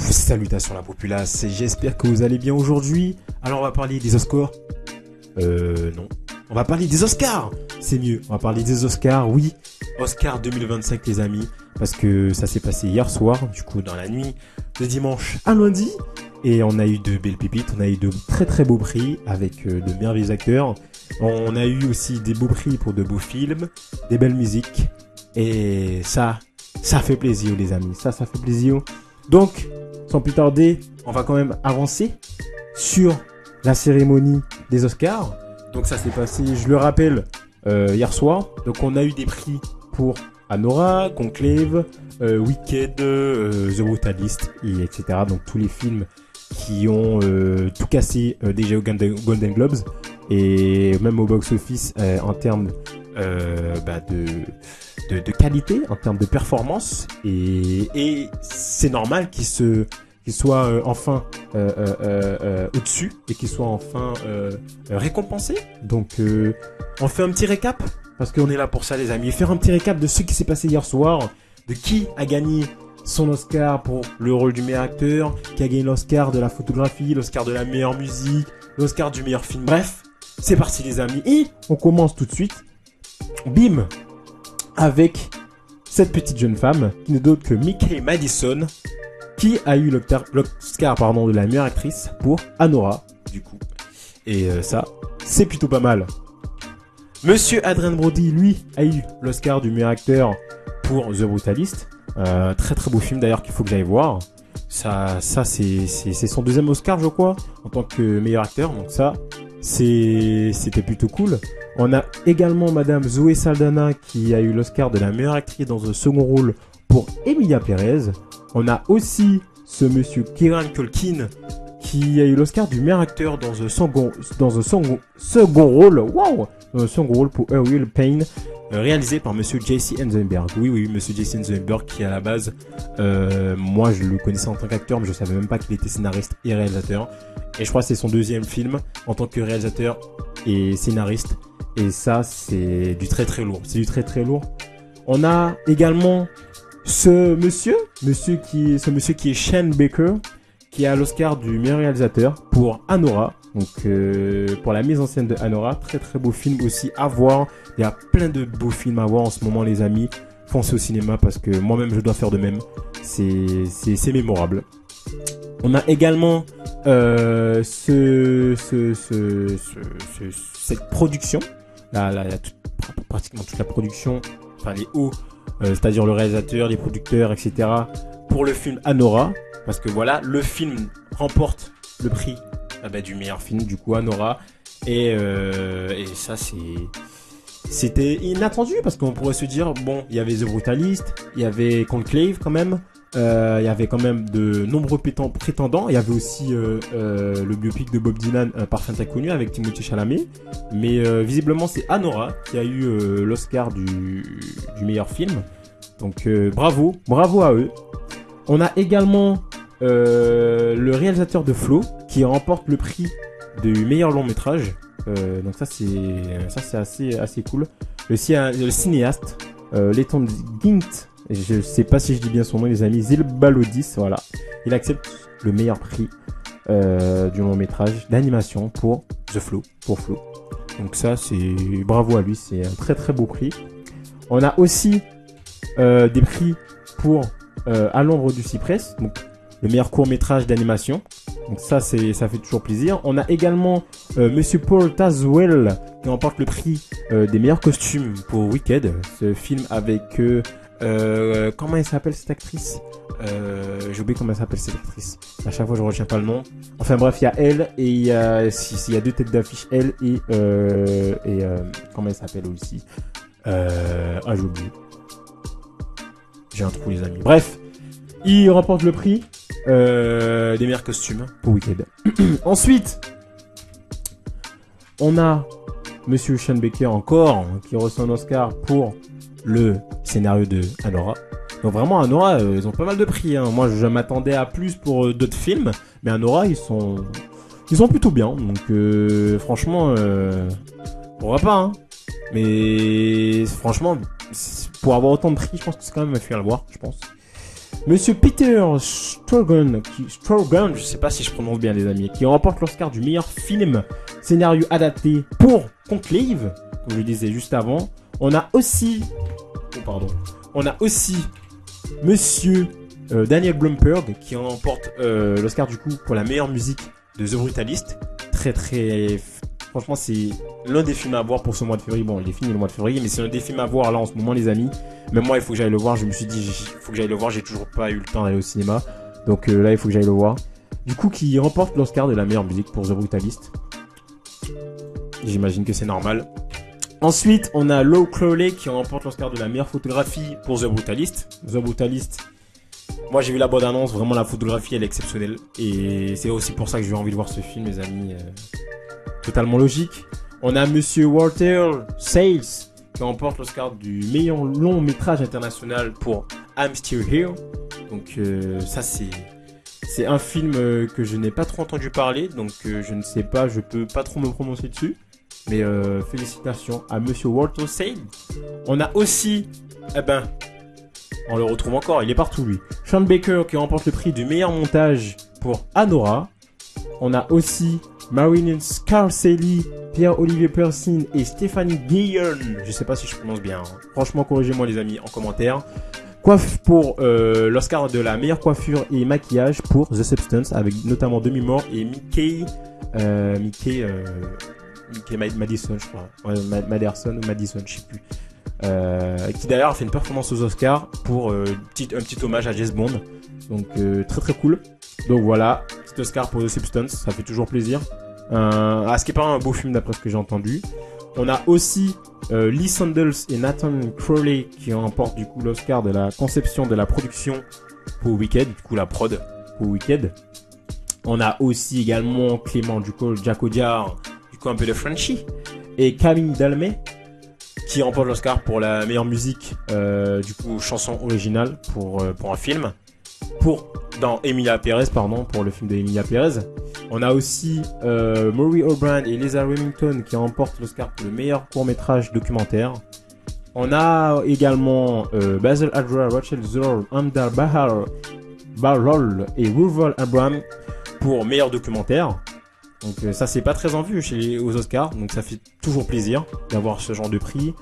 Salutations la populace, j'espère que vous allez bien aujourd'hui. Alors on va parler des Oscars. Non. On va parler des Oscars. C'est mieux, on va parler des Oscars, oui. Oscars 2025 les amis. Parce que ça s'est passé hier soir, du coup dans la nuit de dimanche à lundi. Et on a eu de belles pépites, on a eu de très très beaux prix avec de merveilleux acteurs. On a eu aussi des beaux prix pour de beaux films, des belles musiques. Et ça fait plaisir les amis, ça fait plaisir. Donc, sans plus tarder, on va quand même avancer sur la cérémonie des Oscars. Donc ça s'est passé, je le rappelle, hier soir. Donc on a eu des prix pour Anora, Conclave, Wicked, The Brutalist, et etc. Donc tous les films qui ont tout cassé déjà aux Golden Globes et même au box-office en termes de qualité, en termes de performance. Et c'est normal qu'ils soient enfin au-dessus et qu'ils soient enfin récompensés. Donc on fait un petit récap parce qu'on est là pour ça les amis. Faire un petit récap de ce qui s'est passé hier soir, de qui a gagné son Oscar pour le rôle du meilleur acteur, qui a gagné l'Oscar de la photographie, l'Oscar de la meilleure musique, l'Oscar du meilleur film. Bref, c'est parti les amis. Et on commence tout de suite. Bim, avec cette petite jeune femme qui n'est d'autre que Mickey Madison, qui a eu l'Oscar de la meilleure actrice pour Anora, du coup. Et ça, c'est plutôt pas mal. Monsieur Adrien Brody, lui, a eu l'Oscar du meilleur acteur pour The Brutalist. Très très beau film d'ailleurs qu'il faut que j'aille voir. Ça c'est son deuxième Oscar, je crois, en tant que meilleur acteur. Donc ça, c'était plutôt cool. On a également Madame Zoé Saldana qui a eu l'Oscar de la meilleure actrice dans un second rôle pour Emilia Pérez. On a aussi ce monsieur Kieran Culkin qui a eu l'Oscar du meilleur acteur dans un second rôle. Wow! Dans un second rôle pour A Real Pain, réalisé par monsieur Jesse Eisenberg. Oui, monsieur Jesse Eisenberg qui à la base, moi je le connaissais en tant qu'acteur, mais je savais même pas qu'il était scénariste et réalisateur. Et je crois que c'est son deuxième film en tant que réalisateur et scénariste. Et ça, c'est du très très lourd. C'est du très très lourd. On a également ce monsieur qui est Shane Baker, qui a l'Oscar du meilleur réalisateur pour Anora. Donc pour la mise en scène de Anora, très très beau film aussi à voir. Il y a plein de beaux films à voir en ce moment les amis. Foncez au cinéma parce que moi-même je dois faire de même. C'est mémorable. On a également cette production. Là, il y a pratiquement toute la production, enfin les hauts, c'est-à-dire le réalisateur, les producteurs, etc. pour le film Anora. Parce que voilà, le film remporte le prix du meilleur film, du coup Anora. Et ça c'était inattendu parce qu'on pourrait se dire, bon, il y avait The Brutalist, il y avait Conclave quand même. Il y avait quand même de nombreux prétendants. Il y avait aussi le biopic de Bob Dylan, Parfum Inconnu avec Timothée Chalamet. Mais visiblement c'est Anora qui a eu l'Oscar du meilleur film. Donc bravo à eux. On a également le réalisateur de Flow qui remporte le prix du meilleur long métrage. Donc ça c'est assez cool. Le cinéaste Letton Gint. Je sais pas si je dis bien son nom les amis, Zilbalodis, voilà. Il accepte le meilleur prix du long métrage d'animation pour Flow. Donc ça c'est bravo à lui, c'est un très très beau prix. On a aussi des prix pour À l'ombre du cyprès, donc le meilleur court métrage d'animation. Donc ça fait toujours plaisir. On a également monsieur Paul Tazewell qui remporte le prix des meilleurs costumes pour Wicked, ce film avec comment elle s'appelle cette actrice, j'ai oublié comment elle s'appelle cette actrice. À chaque fois je retiens pas le nom. Enfin bref, il y a elle et il y a deux têtes d'affiche, elle et comment elle s'appelle aussi. J'ai oublié. J'ai un trou les amis. Bref, il remporte le prix des meilleurs costumes pour Wicked. Ensuite, on a monsieur Sean Baker encore qui reçoit un Oscar pour le scénario de Anora. Donc vraiment Anora, ils ont pas mal de prix. Moi je m'attendais à plus pour d'autres films, mais Anora ils sont plutôt bien. Donc franchement, pourquoi pas. Hein. Mais franchement, pour avoir autant de prix, je pense que c'est quand même à faire le voir, je pense. Monsieur Peter Strogan, je sais pas si je prononce bien les amis, qui remporte l'Oscar du meilleur film scénario adapté pour Conclave, comme je disais juste avant. On a aussi Monsieur Daniel Blumberg qui remporte l'Oscar du coup pour la meilleure musique de The Brutalist. Franchement, c'est l'un des films à voir pour ce mois de février. Bon, il est fini le mois de février, mais c'est l'un des films à voir là en ce moment, les amis. Même moi, il faut que j'aille le voir. Je me suis dit, il faut que j'aille le voir. J'ai toujours pas eu le temps d'aller au cinéma. Donc là, il faut que j'aille le voir. Du coup, qui remporte l'Oscar de la meilleure musique pour The Brutalist. J'imagine que c'est normal. Ensuite, on a Low Crowley qui remporte l'Oscar de la meilleure photographie pour The Brutalist. The Brutalist. Moi, j'ai vu la bande-annonce. Vraiment, la photographie, elle est exceptionnelle. Et c'est aussi pour ça que j'ai envie de voir ce film, les amis. Totalement logique. On a Monsieur Walter Sales qui remporte l'Oscar du meilleur long métrage international pour I'm Still Here. Donc ça c'est un film que je n'ai pas trop entendu parler, donc je ne sais pas, je peux pas trop me prononcer dessus. Mais félicitations à Monsieur Walter Sales. On a aussi, on le retrouve encore, il est partout lui. Sean Baker qui remporte le prix du meilleur montage pour Anora. On a aussi Marilyn Scarcelli, Pierre-Olivier Persin et Stephanie Guillon. Je sais pas si je prononce bien. Franchement, corrigez-moi les amis en commentaire. Pour l'Oscar de la meilleure coiffure et maquillage pour The Substance avec notamment Demi Moore et Mickey Madison, je crois. Ouais, Madison ou Madison, je sais plus. Qui d'ailleurs a fait une performance aux Oscars pour un petit hommage à James Bond. Donc très très cool. Donc voilà, petit Oscar pour The Substance, ça fait toujours plaisir. Ce qui est pas un beau film d'après ce que j'ai entendu. On a aussi Lee Sandels et Nathan Crowley qui remportent du coup l'Oscar de la conception de la production pour Wicked, du coup la prod pour Wicked. On a aussi également Clément Ducol, Jack Audiard, du coup un peu de Frenchy, et Camille Dalmay qui remporte l'Oscar pour la meilleure musique, du coup chanson originale pour un film. Dans Emilia Pérez, pour le film de Emilia Pérez. On a aussi Maury O'Brien et Lisa Remington qui remportent l'Oscar pour le meilleur court-métrage documentaire. On a également Basil Adra, Rachel Zor, Amdar Barrol et Ruval Abraham pour meilleur documentaire. Donc ça c'est pas très en vue aux Oscars, donc ça fait toujours plaisir d'avoir ce genre de prix.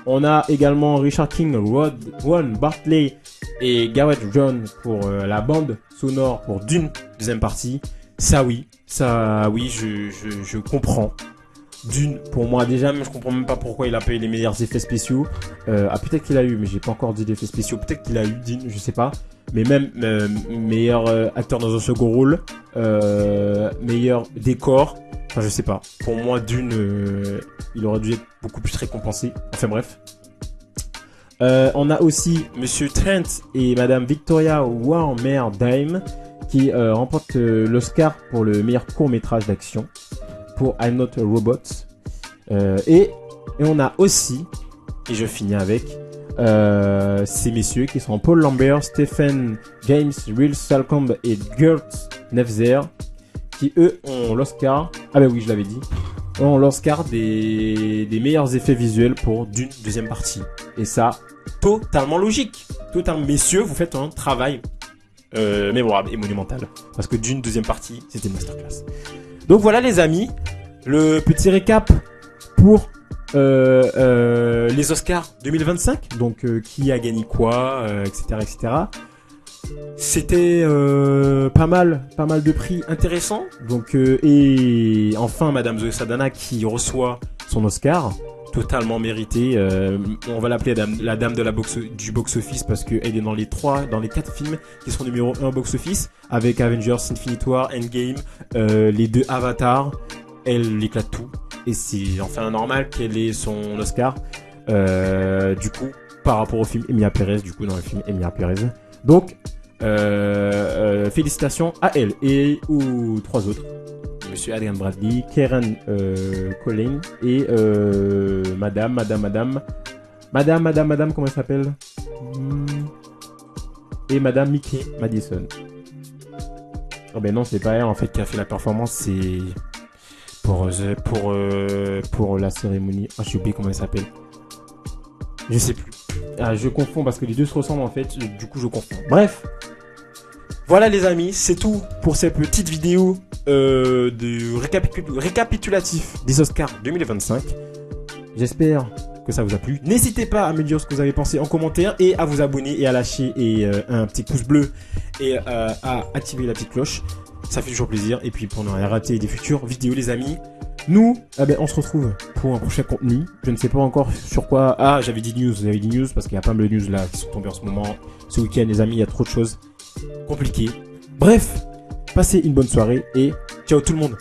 On a également Richard King, Ron Bartley et Gareth John pour la bande sonore pour Dune, deuxième partie. Ça oui, je comprends. Dune, pour moi déjà, même je comprends même pas pourquoi il a payé les meilleurs effets spéciaux. Peut-être qu'il a eu, mais j'ai pas encore dit d'effets spéciaux. Peut-être qu'il a eu Dune, je sais pas. Mais même meilleur acteur dans un second rôle, meilleur décor. Enfin, je sais pas. Pour moi, Dune, il aurait dû être beaucoup plus récompensé. Enfin bref. On a aussi Monsieur Trent et Madame Victoria Warmerdheim qui remportent l'Oscar pour le meilleur court-métrage d'action pour I'm Not a Robot. Et on a aussi, et je finis avec, ces messieurs qui sont Paul Lambert, Stephen James, Will Salcombe et Gert Nefzer qui eux ont l'Oscar, je l'avais dit, ont l'Oscar des meilleurs effets visuels pour Dune deuxième partie. Et ça, totalement logique. Messieurs, vous faites un travail mémorable et monumental. Parce que Dune deuxième partie, c'était une masterclass. Donc voilà les amis, le petit récap pour les Oscars 2025. Donc qui a gagné quoi, etc. C'était pas mal de prix intéressants. Donc et enfin Madame Zoé Saldana qui reçoit son Oscar totalement mérité. On va l'appeler la dame de du box-office parce qu'elle est dans les 4 films qui sont numéro 1 box-office avec Avengers Infinity War, Endgame, les 2 Avatar. Elle éclate tout et c'est enfin normal qu'elle ait son Oscar du coup par rapport au film Emilia Pérez, du coup dans le film Emilia Pérez. Donc félicitations à elle et aux 3 autres, Monsieur Adrian Bradley, Karen Colleen et Madame, comment elle s'appelle, et Madame Mickey Madison. Oh ben non, c'est pas elle en fait qui a fait la performance, c'est pour la cérémonie. Ah, j'ai oublié comment elle s'appelle. Je sais plus. Je confonds parce que les deux se ressemblent en fait. Du coup, je confonds. Bref, Voilà les amis, c'est tout pour cette petite vidéo de récapitulatif des Oscars 2025. J'espère que ça vous a plu. N'hésitez pas à me dire ce que vous avez pensé en commentaire et à vous abonner et à lâcher un petit pouce bleu et à activer la petite cloche. Ça fait toujours plaisir. Et puis pour ne rien rater des futures vidéos les amis, nous, on se retrouve pour un prochain contenu. Je ne sais pas encore sur quoi. Ah, j'avais dit news parce qu'il y a pas mal de news là qui sont tombées en ce moment. Ce week-end les amis, il y a trop de choses compliquées. Bref, passez une bonne soirée et ciao tout le monde.